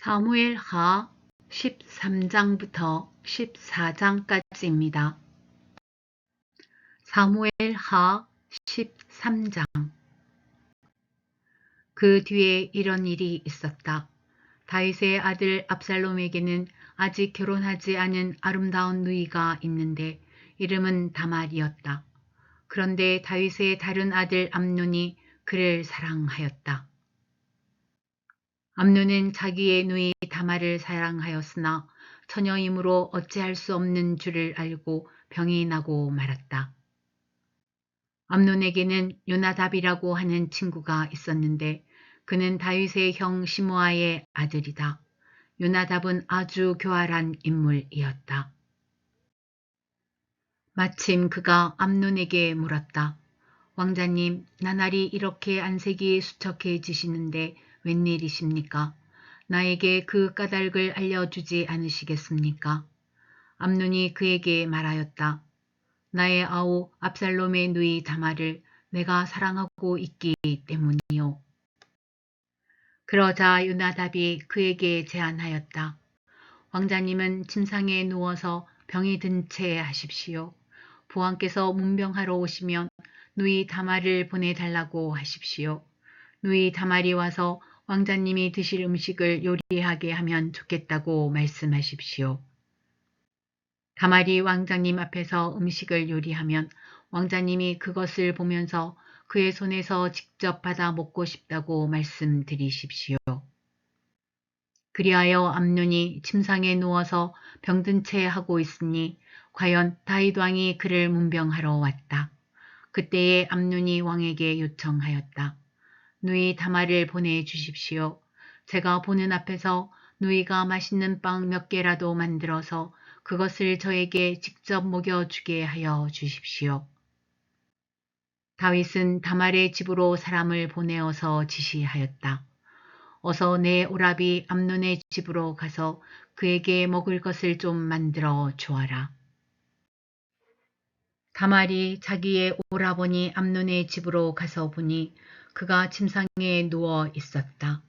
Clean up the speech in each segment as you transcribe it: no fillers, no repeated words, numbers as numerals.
사무엘하 13장부터 14장까지입니다. 사무엘하 13장. 그 뒤에 이런 일이 있었다. 다윗의 아들 압살롬에게는 아직 결혼하지 않은 아름다운 누이가 있는데 이름은 다말이었다. 그런데 다윗의 다른 아들 암논이 그를 사랑하였다. 암논은 자기의 누이 다말을 사랑하였으나 처녀이므로 어찌할 수 없는 줄을 알고 병이 나고 말았다. 암논에게는 요나답이라고 하는 친구가 있었는데 그는 다윗의 형 시므아의 아들이다. 요나답은 아주 교활한 인물이었다. 마침 그가 암논에게 물었다. 왕자님, 나날이 이렇게 안색이 수척해지시는데 웬일이십니까? 나에게 그 까닭을 알려주지 않으시겠습니까? 암논이 그에게 말하였다. 나의 아우 압살롬의 누이 다말을 내가 사랑하고 있기 때문이요. 그러자 요나답이 그에게 제안하였다. 왕자님은 침상에 누워서 병이 든 채 하십시오. 부왕께서 문병하러 오시면 누이 다말을 보내달라고 하십시오. 누이 다말이 와서 왕자님이 드실 음식을 요리하게 하면 좋겠다고 말씀하십시오. 다말이 왕자님 앞에서 음식을 요리하면 왕자님이 그것을 보면서 그의 손에서 직접 받아 먹고 싶다고 말씀드리십시오. 그리하여 암논이 침상에 누워서 병든 채 하고 있으니 과연 다윗 왕이 그를 문병하러 왔다. 그때에 암논이 왕에게 요청하였다. 누이 다말을 보내주십시오. 제가 보는 앞에서 누이가 맛있는 빵 몇 개라도 만들어서 그것을 저에게 직접 먹여주게 하여 주십시오. 다윗은 다말의 집으로 사람을 보내어서 지시하였다. 어서 내 오라비 암논의 집으로 가서 그에게 먹을 것을 좀 만들어 주어라. 다말이 자기의 오라버니 암논의 집으로 가서 보니 그가 침상에 누워 있었다.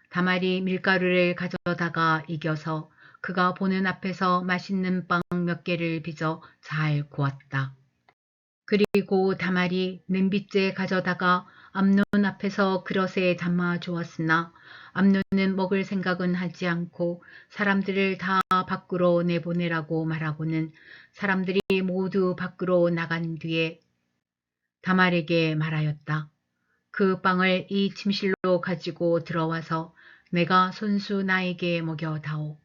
다말이 밀가루를 가져다가 이겨서 그가 보는 앞에서 맛있는 빵 몇 개를 빚어 잘 구웠다. 그리고 다말이 냄비째 가져다가 암논 앞에서 그릇에 담아 주었으나 암논은 먹을 생각은 하지 않고 사람들을 다 밖으로 내보내라고 말하고는 사람들이 모두 밖으로 나간 뒤에 다말에게 말하였다. 그 빵을 이 침실로 가지고 들어와서 내가 손수 나에게 먹여다오.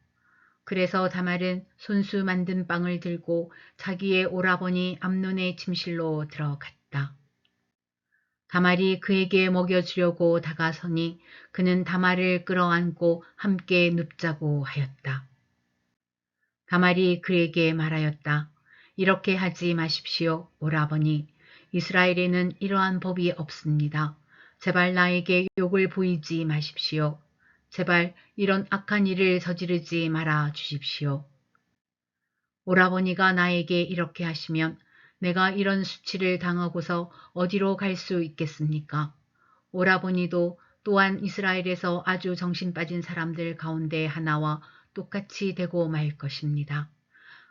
그래서 다말은 손수 만든 빵을 들고 자기의 오라버니 암논의 침실로 들어갔다. 다말이 그에게 먹여주려고 다가서니 그는 다말을 끌어안고 함께 눕자고 하였다. 다말이 그에게 말하였다. 이렇게 하지 마십시오, 오라버니. 이스라엘에는 이러한 법이 없습니다. 제발 나에게 욕을 보이지 마십시오. 제발 이런 악한 일을 저지르지 말아 주십시오. 오라버니가 나에게 이렇게 하시면 내가 이런 수치를 당하고서 어디로 갈 수 있겠습니까? 오라버니도 또한 이스라엘에서 아주 정신 빠진 사람들 가운데 하나와 똑같이 되고 말 것입니다.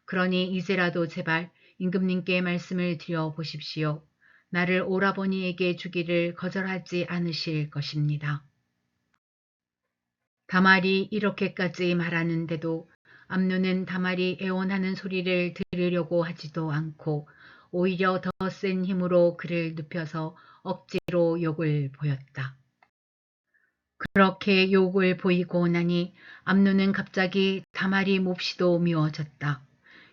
그러니 이제라도 제발 임금님께 말씀을 드려 보십시오. 나를 오라버니에게 주기를 거절하지 않으실 것입니다. 다말이 이렇게까지 말하는데도 암논은 다말이 애원하는 소리를 들으려고 하지도 않고 오히려 더 센 힘으로 그를 눕혀서 억지로 욕을 보였다. 그렇게 욕을 보이고 나니 암논은 갑자기 다말이 몹시도 미워졌다.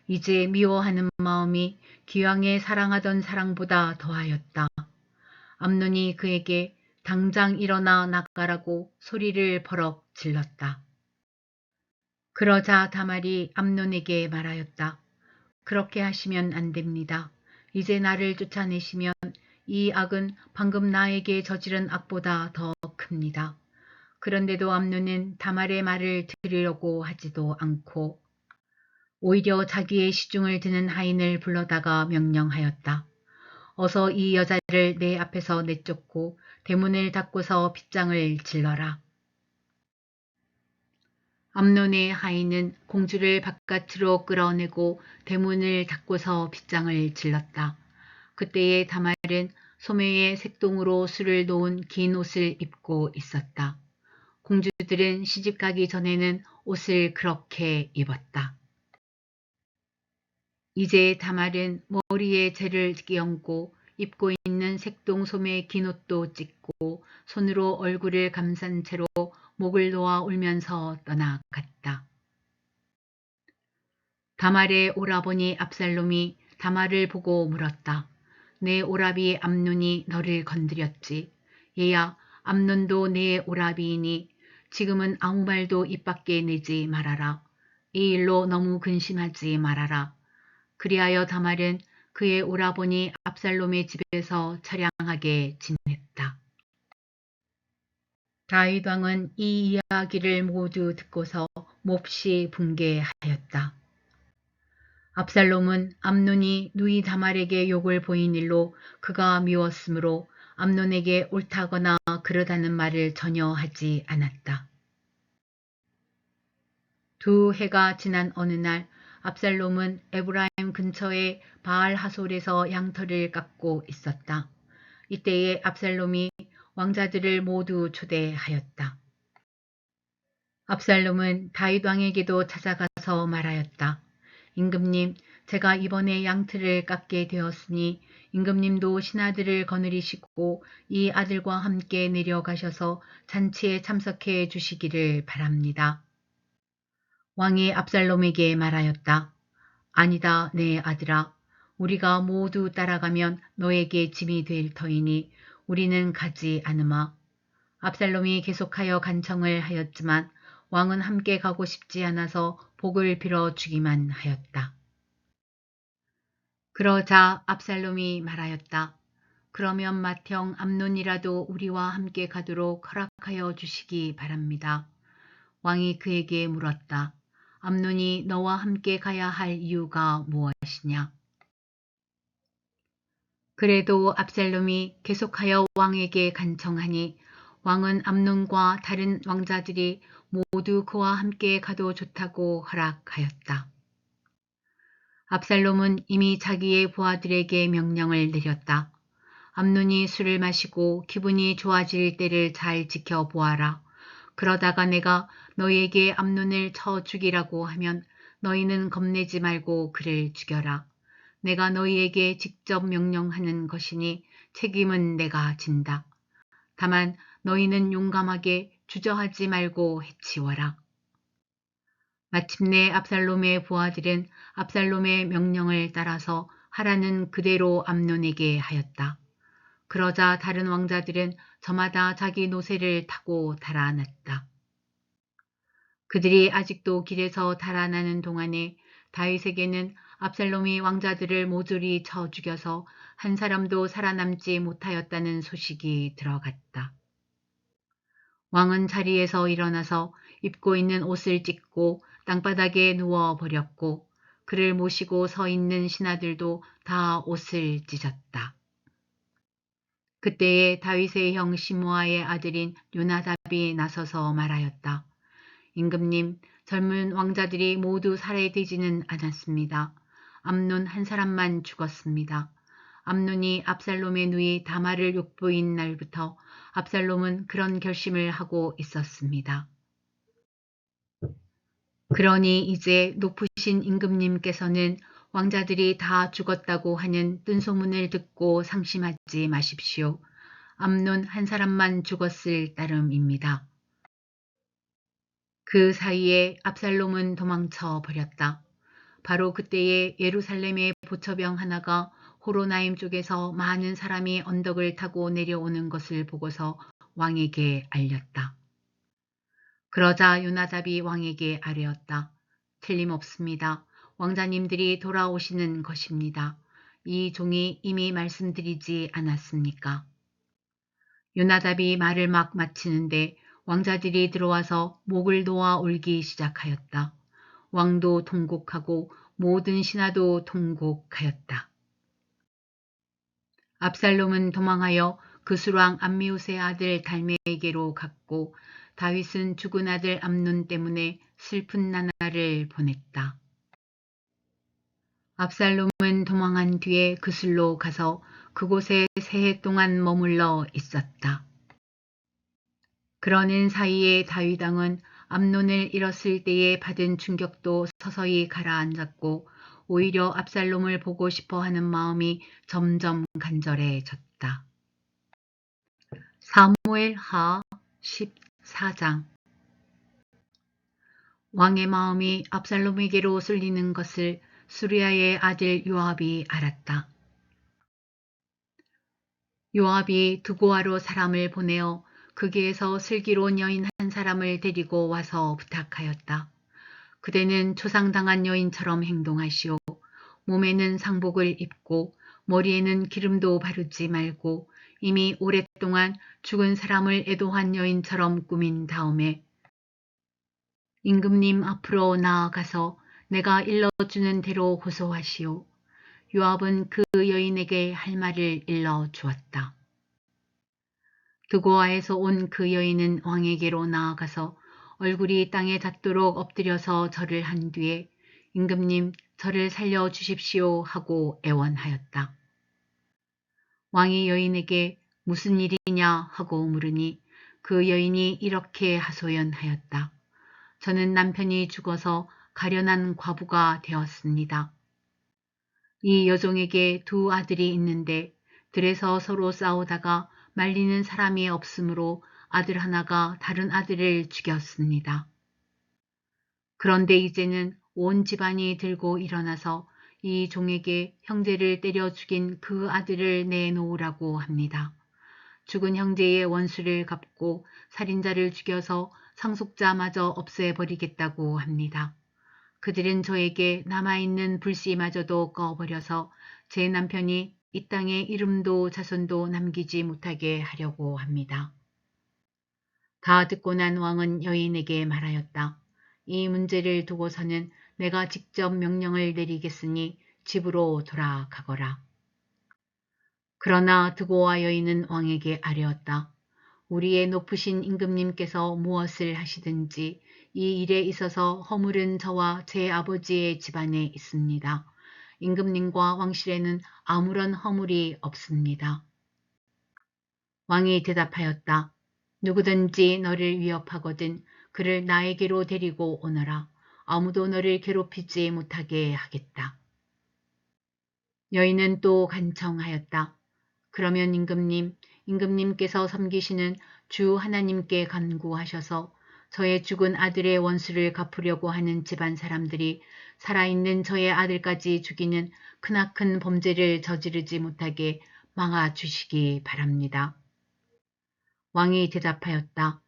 이제 미워하는 마음이 기왕에 사랑하던 사랑보다 더하였다. 암논이 그에게 당장 일어나 나가라고 소리를 버럭 질렀다. 그러자 다말이 암논에게 말하였다. 그렇게 하시면 안 됩니다. 이제 나를 쫓아내시면 이 악은 방금 나에게 저지른 악보다 더 큽니다. 그런데도 암논은 다말의 말을 들으려고 하지도 않고 오히려 자기의 시중을 드는 하인을 불러다가 명령하였다. 어서 이 여자를 내 앞에서 내쫓고 대문을 닫고서 빗장을 질러라. 암논의 하인은 공주를 바깥으로 끌어내고 대문을 닫고서 빗장을 질렀다. 그때의 다말은 소매에 색동으로 술을 놓은 긴 옷을 입고 있었다. 공주들은 시집가기 전에는 옷을 그렇게 입었다. 이제 다말은 머리에 재를 끼얹고 입고 있는 색동 소매 긴 옷도 찢고 손으로 얼굴을 감싼 채로 목을 놓아 울면서 떠나갔다. 다말의 오라버니 압살롬이 다말을 보고 물었다. 내 오라비 암논이 너를 건드렸지. 얘야, 암논도 내 오라비이니 지금은 아무 말도 입 밖에 내지 말아라. 이 일로 너무 근심하지 말아라. 그리하여 다말은 그의 오라버니 압살롬의 집에서 처량하게 지냈다. 다윗 왕은 이 이야기를 모두 듣고서 몹시 분개하였다. 압살롬은 암논이 누이 다말에게 욕을 보인 일로 그가 미웠으므로 암논에게 옳다거나 그러다는 말을 전혀 하지 않았다. 두 해가 지난 어느 날 압살롬은 에브라임 근처의 바알 하솔에서 양털을 깎고 있었다. 이때에 압살롬이 왕자들을 모두 초대하였다. 압살롬은 다윗 왕에게도 찾아가서 말하였다. 임금님, 제가 이번에 양털을 깎게 되었으니 임금님도 신하들을 거느리시고 이 아들과 함께 내려가셔서 잔치에 참석해 주시기를 바랍니다. 왕이 압살롬에게 말하였다. 아니다, 내 아들아. 우리가 모두 따라가면 너에게 짐이 될 터이니 우리는 가지 않으마. 압살롬이 계속하여 간청을 하였지만 왕은 함께 가고 싶지 않아서 복을 빌어 주기만 하였다. 그러자 압살롬이 말하였다. 그러면 맏형 암논이라도 우리와 함께 가도록 허락하여 주시기 바랍니다. 왕이 그에게 물었다. 암논이 너와 함께 가야 할 이유가 무엇이냐? 그래도 압살롬이 계속하여 왕에게 간청하니 왕은 암논과 다른 왕자들이 모두 그와 함께 가도 좋다고 허락하였다. 압살롬은 이미 자기의 부하들에게 명령을 내렸다. 암논이 술을 마시고 기분이 좋아질 때를 잘 지켜보아라. 그러다가 내가 너희에게 암논을 쳐 죽이라고 하면 너희는 겁내지 말고 그를 죽여라. 내가 너희에게 직접 명령하는 것이니 책임은 내가 진다. 다만 너희는 용감하게 주저하지 말고 해치워라. 마침내 압살롬의 부하들은 압살롬의 명령을 따라서 하라는 그대로 암논에게 하였다. 그러자 다른 왕자들은 저마다 자기 노새를 타고 달아났다. 그들이 아직도 길에서 달아나는 동안에 다윗에게는 압살롬이 왕자들을 모조리 쳐 죽여서 한 사람도 살아남지 못하였다는 소식이 들어갔다. 왕은 자리에서 일어나서 입고 있는 옷을 찢고 땅바닥에 누워 버렸고 그를 모시고 서 있는 신하들도 다 옷을 찢었다. 그때에 다윗의 형 시므아의 아들인 요나답이 나서서 말하였다. 임금님, 젊은 왕자들이 모두 살해되지는 않았습니다. 암논 한 사람만 죽었습니다. 암논이 압살롬의 누이 다말을 욕보인 날부터 압살롬은 그런 결심을 하고 있었습니다. 그러니 이제 높으신 임금님께서는 왕자들이 다 죽었다고 하는 뜬소문을 듣고 상심하지 마십시오. 암논 한 사람만 죽었을 따름입니다. 그 사이에 압살롬은 도망쳐 버렸다. 바로 그때에 예루살렘의 보처병 하나가 호로나임 쪽에서 많은 사람이 언덕을 타고 내려오는 것을 보고서 왕에게 알렸다. 그러자 요나답이 왕에게 아뢰었다. 틀림없습니다. 왕자님들이 돌아오시는 것입니다. 이 종이 이미 말씀드리지 않았습니까? 요나답이 말을 막 마치는데 왕자들이 들어와서 목을 놓아 울기 시작하였다. 왕도 통곡하고 모든 신하도 통곡하였다. 압살롬은 도망하여 그수랑 암미우스의 아들 달메에게로 갔고 다윗은 죽은 아들 암논 때문에 슬픈 나날을 보냈다. 압살롬은 도망한 뒤에 그술로 가서 그곳에 3해 동안 머물러 있었다. 그러는 사이에 다윗 왕은 암논을 잃었을 때에 받은 충격도 서서히 가라앉았고 오히려 압살롬을 보고 싶어 하는 마음이 점점 간절해졌다. 사무엘하 14장. 왕의 마음이 압살롬에게로 쏠리는 것을 수리아의 아들 요압이 알았다. 요압이 드고아로 사람을 보내어 그게에서 슬기로운 여인 한 사람을 데리고 와서 부탁하였다. 그대는 초상당한 여인처럼 행동하시오. 몸에는 상복을 입고 머리에는 기름도 바르지 말고 이미 오랫동안 죽은 사람을 애도한 여인처럼 꾸민 다음에 임금님 앞으로 나아가서 내가 일러주는 대로 호소하시오. 요압은 그 여인에게 할 말을 일러주었다. 드고아에서 온 그 여인은 왕에게로 나아가서 얼굴이 땅에 닿도록 엎드려서 절을 한 뒤에 임금님 저를 살려주십시오 하고 애원하였다. 왕이 여인에게 무슨 일이냐 하고 물으니 그 여인이 이렇게 하소연하였다. 저는 남편이 죽어서 가련한 과부가 되었습니다. 이 여종에게 2 아들이 있는데 들에서 서로 싸우다가 말리는 사람이 없으므로 아들 하나가 다른 아들을 죽였습니다. 그런데 이제는 온 집안이 들고 일어나서 이 종에게 형제를 때려 죽인 그 아들을 내놓으라고 합니다. 죽은 형제의 원수를 갚고 살인자를 죽여서 상속자마저 없애버리겠다고 합니다. 그들은 저에게 남아있는 불씨마저도 꺼버려서 제 남편이 이 땅에 이름도 자손도 남기지 못하게 하려고 합니다. 다 듣고 난 왕은 여인에게 말하였다. 이 문제를 두고서는 내가 직접 명령을 내리겠으니 집으로 돌아가거라. 그러나 드고와 여인은 왕에게 아뢰었다. 우리의 높으신 임금님께서 무엇을 하시든지 이 일에 있어서 허물은 저와 제 아버지의 집안에 있습니다. 임금님과 왕실에는 아무런 허물이 없습니다. 왕이 대답하였다. 누구든지 너를 위협하거든 그를 나에게로 데리고 오너라. 아무도 너를 괴롭히지 못하게 하겠다. 여인은 또 간청하였다. 그러면 임금님께서 섬기시는 주 하나님께 간구하셔서 저의 죽은 아들의 원수를 갚으려고 하는 집안 사람들이 살아있는 저의 아들까지 죽이는 크나큰 범죄를 저지르지 못하게 막아주시기 바랍니다. 왕이 대답하였다.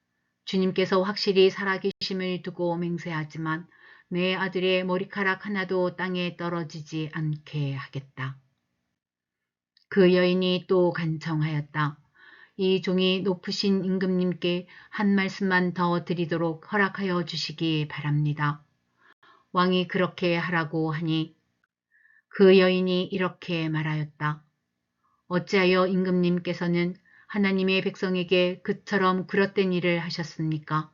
주님께서 확실히 살아계심을 두고 맹세하지만 내 아들의 머리카락 하나도 땅에 떨어지지 않게 하겠다. 그 여인이 또 간청하였다. 이 종이 높으신 임금님께 한 말씀만 더 드리도록 허락하여 주시기 바랍니다. 왕이 그렇게 하라고 하니 그 여인이 이렇게 말하였다. 어찌하여 임금님께서는 하나님의 백성에게 그처럼 그릇된 일을 하셨습니까?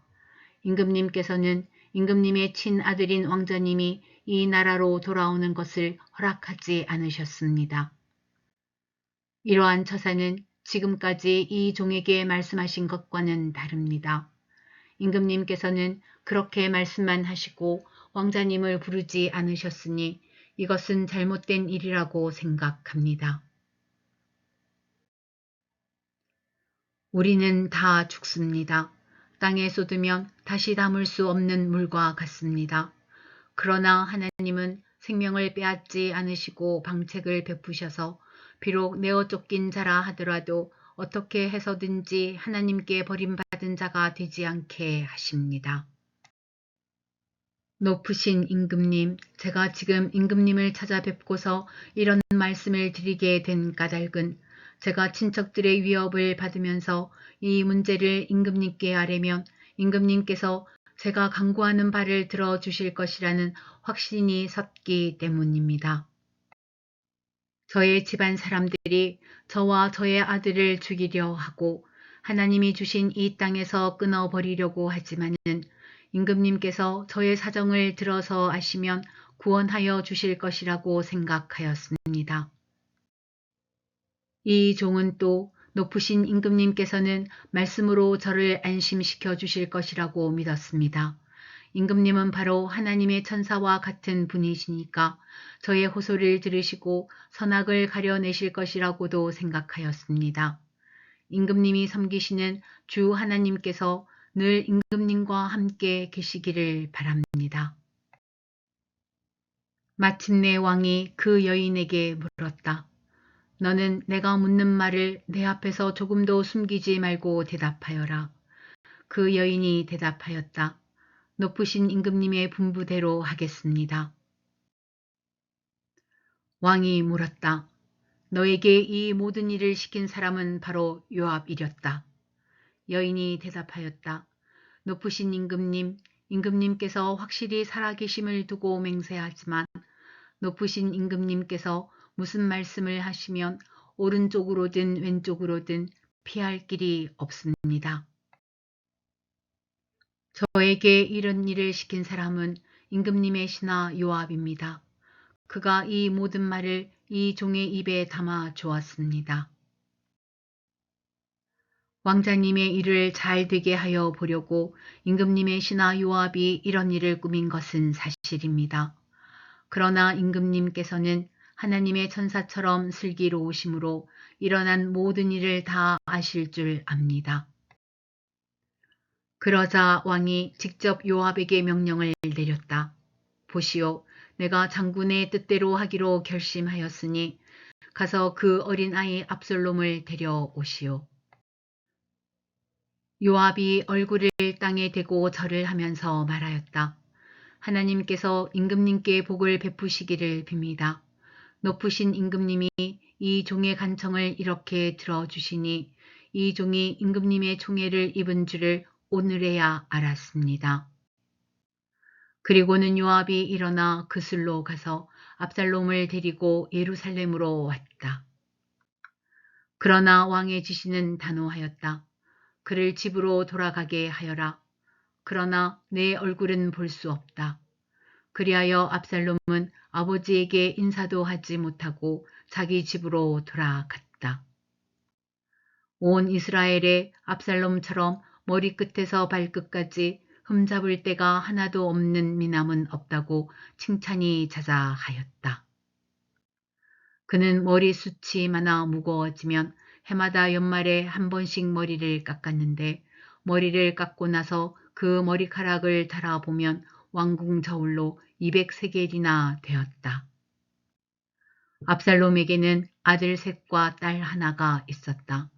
임금님께서는 임금님의 친아들인 왕자님이 이 나라로 돌아오는 것을 허락하지 않으셨습니다. 이러한 처사는 지금까지 이 종에게 말씀하신 것과는 다릅니다. 임금님께서는 그렇게 말씀만 하시고 왕자님을 부르지 않으셨으니 이것은 잘못된 일이라고 생각합니다. 우리는 다 죽습니다. 땅에 쏟으면 다시 담을 수 없는 물과 같습니다. 그러나 하나님은 생명을 빼앗지 않으시고 방책을 베푸셔서 비록 내어 쫓긴 자라 하더라도 어떻게 해서든지 하나님께 버림받은 자가 되지 않게 하십니다. 높으신 임금님, 제가 지금 임금님을 찾아뵙고서 이런 말씀을 드리게 된 까닭은 제가 친척들의 위협을 받으면서 이 문제를 임금님께 아뢰면 임금님께서 제가 간구하는 바를 들어주실 것이라는 확신이 섰기 때문입니다. 저의 집안 사람들이 저와 저의 아들을 죽이려 하고 하나님이 주신 이 땅에서 끊어버리려고 하지만은 임금님께서 저의 사정을 들어서 아시면 구원하여 주실 것이라고 생각하였습니다. 이 종은 또 높으신 임금님께서는 말씀으로 저를 안심시켜 주실 것이라고 믿었습니다. 임금님은 바로 하나님의 천사와 같은 분이시니까 저의 호소를 들으시고 선악을 가려내실 것이라고도 생각하였습니다. 임금님이 섬기시는 주 하나님께서 늘 임금님과 함께 계시기를 바랍니다. 마침내 왕이 그 여인에게 물었다. 너는 내가 묻는 말을 내 앞에서 조금도 숨기지 말고 대답하여라. 그 여인이 대답하였다. 높으신 임금님의 분부대로 하겠습니다. 왕이 물었다. 너에게 이 모든 일을 시킨 사람은 바로 요압이렸다. 여인이 대답하였다. 높으신 임금님, 임금님께서 확실히 살아계심을 두고 맹세하지만 높으신 임금님께서 무슨 말씀을 하시면 오른쪽으로든 왼쪽으로든 피할 길이 없습니다. 저에게 이런 일을 시킨 사람은 임금님의 신하 요압입니다. 그가 이 모든 말을 이 종의 입에 담아 주었습니다. 왕자님의 일을 잘 되게 하여 보려고 임금님의 신하 요압이 이런 일을 꾸민 것은 사실입니다. 그러나 임금님께서는 하나님의 천사처럼 슬기로우심으로 일어난 모든 일을 다 아실 줄 압니다. 그러자 왕이 직접 요압에게 명령을 내렸다. 보시오, 내가 장군의 뜻대로 하기로 결심하였으니 가서 그 어린아이 압살롬을 데려오시오. 요압이 얼굴을 땅에 대고 절을 하면서 말하였다. 하나님께서 임금님께 복을 베푸시기를 빕니다. 높으신 임금님이 이 종의 간청을 이렇게 들어주시니 이 종이 임금님의 총애를 입은 줄을 오늘에야 알았습니다. 그리고는 요압이 일어나 그슬로 가서 압살롬을 데리고 예루살렘으로 왔다. 그러나 왕의 지시는 단호하였다. 그를 집으로 돌아가게 하여라. 그러나 내 얼굴은 볼 수 없다. 그리하여 압살롬은 아버지에게 인사도 하지 못하고 자기 집으로 돌아갔다. 온 이스라엘에 압살롬처럼 머리끝에서 발끝까지 흠잡을 데가 하나도 없는 미남은 없다고 칭찬이 자자하였다. 그는 머리숱이 많아 무거워지면 해마다 연말에 한 번씩 머리를 깎았는데 머리를 깎고 나서 그 머리카락을 달아보면 왕궁 저울로 200세겔이나 되었다. 압살롬에게는 아들 셋과 딸 하나가 있었다.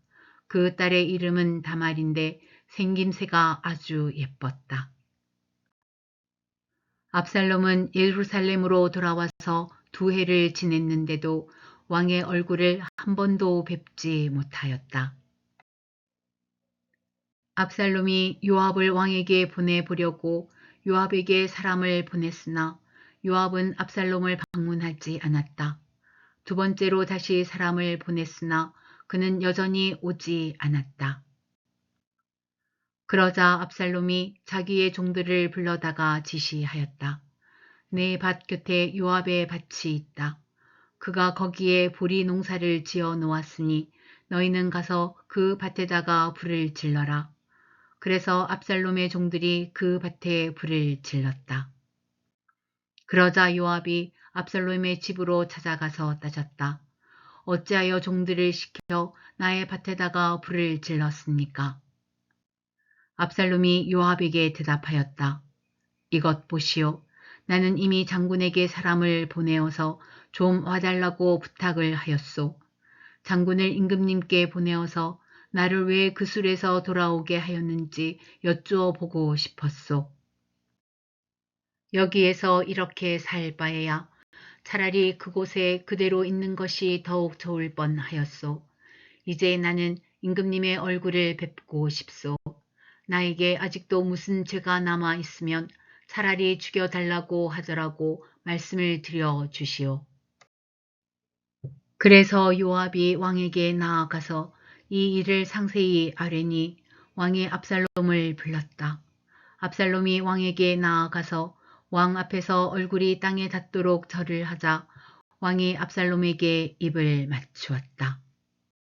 그 딸의 이름은 다말인데 생김새가 아주 예뻤다. 압살롬은 예루살렘으로 돌아와서 2해를 지냈는데도 왕의 얼굴을 한 번도 뵙지 못하였다. 압살롬이 요압을 왕에게 보내보려고 요압에게 사람을 보냈으나 요압은 압살롬을 방문하지 않았다. 2번째로 다시 사람을 보냈으나 그는 여전히 오지 않았다. 그러자 압살롬이 자기의 종들을 불러다가 지시하였다. 내 밭 곁에 요압의 밭이 있다. 그가 거기에 보리 농사를 지어 놓았으니 너희는 가서 그 밭에다가 불을 질러라. 그래서 압살롬의 종들이 그 밭에 불을 질렀다. 그러자 요압이 압살롬의 집으로 찾아가서 따졌다. 어찌하여 종들을 시켜 나의 밭에다가 불을 질렀습니까? 압살롬이 요압에게 대답하였다. 이것 보시오. 나는 이미 장군에게 사람을 보내어서 좀 와달라고 부탁을 하였소. 장군을 임금님께 보내어서 나를 왜 그 술에서 돌아오게 하였는지 여쭈어 보고 싶었소. 여기에서 이렇게 살 바에야 차라리 그곳에 그대로 있는 것이 더욱 좋을 뻔하였소. 이제 나는 임금님의 얼굴을 뵙고 싶소. 나에게 아직도 무슨 죄가 남아 있으면 차라리 죽여달라고 하더라고 말씀을 드려 주시오. 그래서 요압이 왕에게 나아가서 이 일을 상세히 아뢰니 왕이 압살롬을 불렀다. 압살롬이 왕에게 나아가서 왕 앞에서 얼굴이 땅에 닿도록 절을 하자 왕이 압살롬에게 입을 맞추었다.